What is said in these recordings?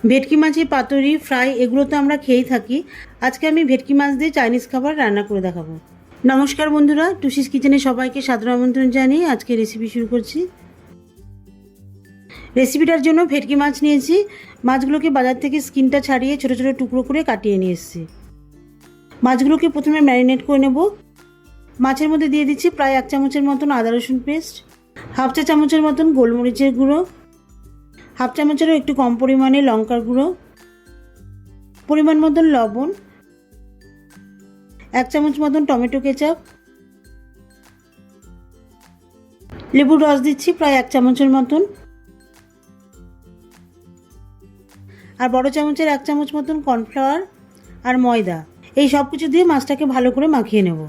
ভেটকি মাছের পাতুরি ফ্রাই এগুলো তো আমরা খেয়েই থাকি। আজকে আমি ভেটকি মাছ দিয়ে চাইনিজ খাবার রান্না করে দেখাবো। নমস্কার বন্ধুরা, টুসিস কিচেনে সবাইকে সাদর আমন্ত্রণ জানিয়ে আজকে রেসিপি শুরু করছি। রেসিপিটার জন্য ভেটকি মাছ নিয়েছি। মাছগুলোকে বাজার থেকে স্কিনটা ছাড়িয়ে ছোটো ছোটো টুকরো করে কাটিয়ে নিয়ে এসেছি। মাছগুলোকে প্রথমে ম্যারিনেট করে নেব। মাছের মধ্যে দিয়ে দিচ্ছি প্রায় 1 চামচের মতন আদা রসুন পেস্ট, হাফ চা চামচের মতন গোলমরিচের গুঁড়ো, হাফ চামচেরও একটু কম পরিমাণে লঙ্কার গুঁড়ো, পরিমাণ মতন লবণ, 1 চামচ মতন টমেটো কেচাপ, লেবুর রস দিচ্ছি প্রায় 1 চামচের মতন, আর বড় চামচের 1 চামচ মতন কর্নফ্লাওয়ার আর ময়দা। এই সব কিছু দিয়ে মাছটাকে ভালো করে মাখিয়ে নেব।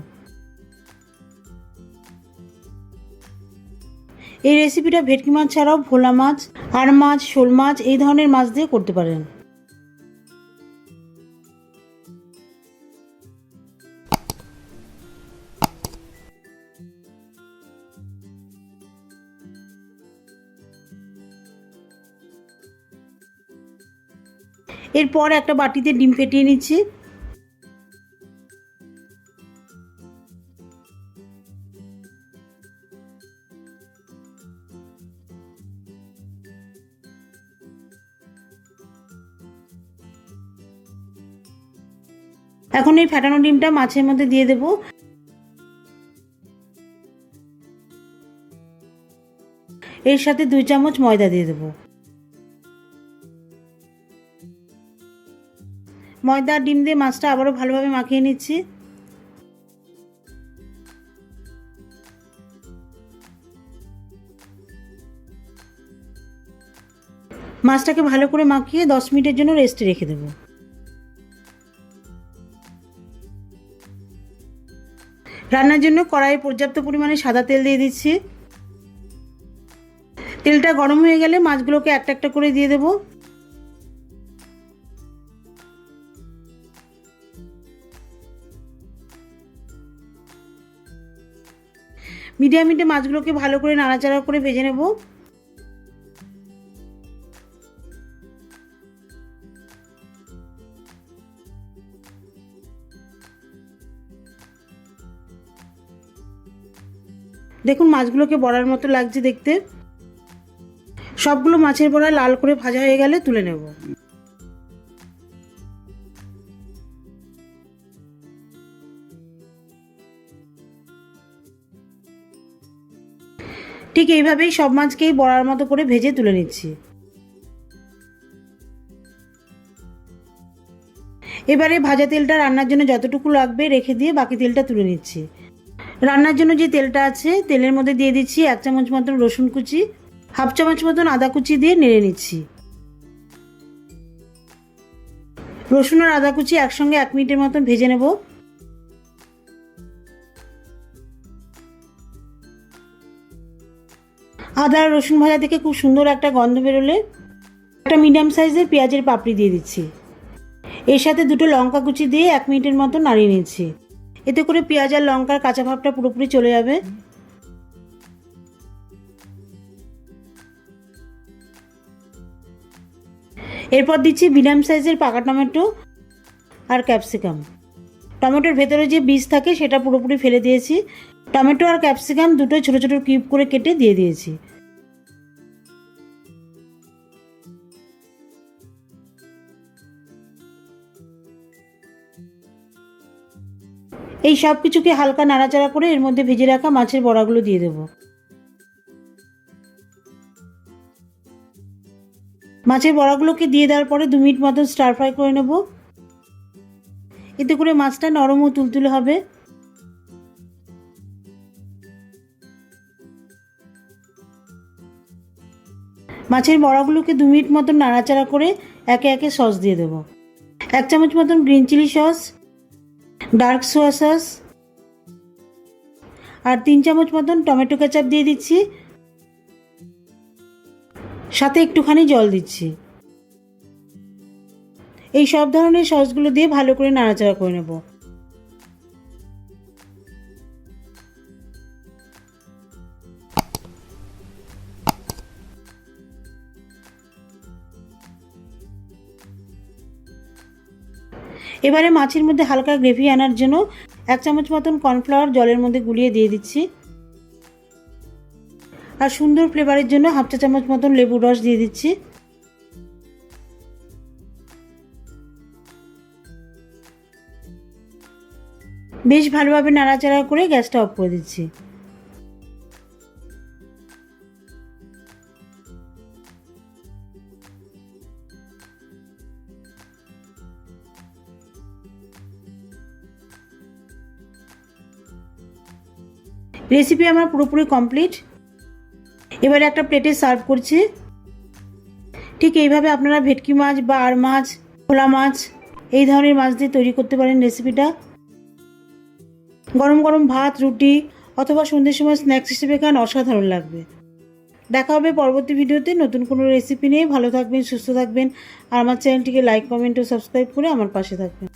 এই রেসিপিটা ভেটকি মাছ ছাড়াও ভোলা মাছ, আর মাছ, শোল মাছ এই ধরনের মাছ দিয়ে করতে পারেন। এরপর একটা বাটিতে ডিম ফেটিয়ে নিচ্ছি। এখন এই ফেটানো ডিমটা মাছের মধ্যে দিয়ে দেব। এর সাথে 2 চামচ ময়দা দিয়ে দেব। ময়দা আর ডিম দিয়ে মাছটা আবারও ভালোভাবে মাখিয়ে নিচ্ছি। মাছটাকে ভালো করে মাখিয়ে 10 মিনিটের জন্য রেস্টে রেখে দেব। রান্নার জন্য কড়াইয়ে পর্যাপ্ত পরিমাণে সাদা তেল দিয়ে দিচ্ছি। তেলটা গরম হয়ে গেলে মাছগুলোকে একটা একটা করে দিয়ে দেব। মিডিয়াম হিটে মাছগুলোকে ভালো করে নাড়াচাড়া করে ভেজে নেব। দেখুন মাছগুলোকে বড়ার মতো লাগছে দেখতে। সবগুলো মাছের বড়া লাল করে ভাজা হয়ে গেলে তুলে নেব। ঠিক এইভাবেই সব মাছকেই বড়ার মতো করে ভেজে তুলে নিচ্ছি। এবারে ভাজা তেলটা রান্নার জন্য যতটুকু লাগবে রেখে দিয়ে বাকি তেলটা তুলে নিচ্ছি। রান্নার জন্য যে তেলটা আছে তেলের মধ্যে দিয়ে দিচ্ছি 1 চামচ মতন রসুন কুচি, হাফ চামচ মতন আদা কুচি দিয়ে নেড়ে নিচ্ছি। রসুন আর আদা কুচি একসঙ্গে 1 মিনিটের মতন ভেজে নেব। আদা আর রসুন ভাজা থেকে খুব সুন্দর একটা গন্ধ বেরোলে একটা মিডিয়াম সাইজের পেঁয়াজের পাপড়ি দিয়ে দিচ্ছি। এর সাথে 2টো লঙ্কা কুচি দিয়ে 1 মিনিটের মতো নাড়িয়ে নিচ্ছি। এতে করে পেঁয়াজ আর লঙ্কার কাঁচা ভাবটা পুরোপুরি চলে যাবে। এরপর দিচ্ছি মিডিয়াম সাইজের পাকা টমেটো আর ক্যাপসিকাম। টমেটোর ভেতরে যে বীজ থাকে সেটা পুরোপুরি ফেলে দিয়েছি। টমেটো আর ক্যাপসিকাম দুটোই ছোটো ছোটো কিউব করে কেটে দিয়ে দিয়েছি। এই সব কিছুকে হালকা নাড়াচাড়া করে এর মধ্যে ভেজে রাখা মাছের বড়াগুলো দিয়ে দেব। মাছের বড়াগুলোকে দিয়ে দেওয়ার পরে 2 মিনিট মতো স্টার ফ্রাই করে নেব। এতে করে মাছটা নরম ও তুলতুলে হবে। মাছের বড়াগুলোকে 2 মিনিট মতো নাড়াচাড়া করে একে একে সস দিয়ে দেব। 1 চামচ মতন green chilli sauce, dark soya sauce আর 3 চামচ মতন টমেটো কেচাপ দিয়ে দিচ্ছি। সাথে একটুখানি জল দিচ্ছি। এই সব ধরনের সসগুলো দিয়ে ভালো করে নাড়াচাড়া করে নেব। এবারে মাছের মধ্যে হালকা গ্রেভি আনার জন্য 1 চামচ মতন কর্নফ্লাওয়ার জলের মধ্যে গুলিয়ে দিয়ে দিচ্ছি। আর সুন্দর ফ্লেভারের জন্য 1/2 চা চামচ মতন লেবুর রস দিয়ে দিচ্ছি। বেশ ভালোভাবে নাড়াচাড়া করে গ্যাসটা অফ করে দিচ্ছি। রেসিপি আমার পুরোপুরি কমপ্লিট। এবারে একটা প্লেটে সার্ভ করছি। ঠিক এইভাবে আপনারা ভেটকি মাছ বা আর মাছ, ভোলা মাছ এই ধরনের মাছ দিয়ে তৈরি করতে পারেন রেসিপিটা। গরম গরম ভাত, রুটি অথবা সন্ধ্যের সময় স্ন্যাক্স হিসেবে খান, অসাধারণ লাগবে। দেখা হবে পরবর্তী ভিডিওতে নতুন কোনো রেসিপি নিয়ে। ভালো থাকবেন, সুস্থ থাকবেন আর আমার চ্যানেলটিকে লাইক, কমেন্ট ও সাবস্ক্রাইব করে আমার পাশে থাকবেন।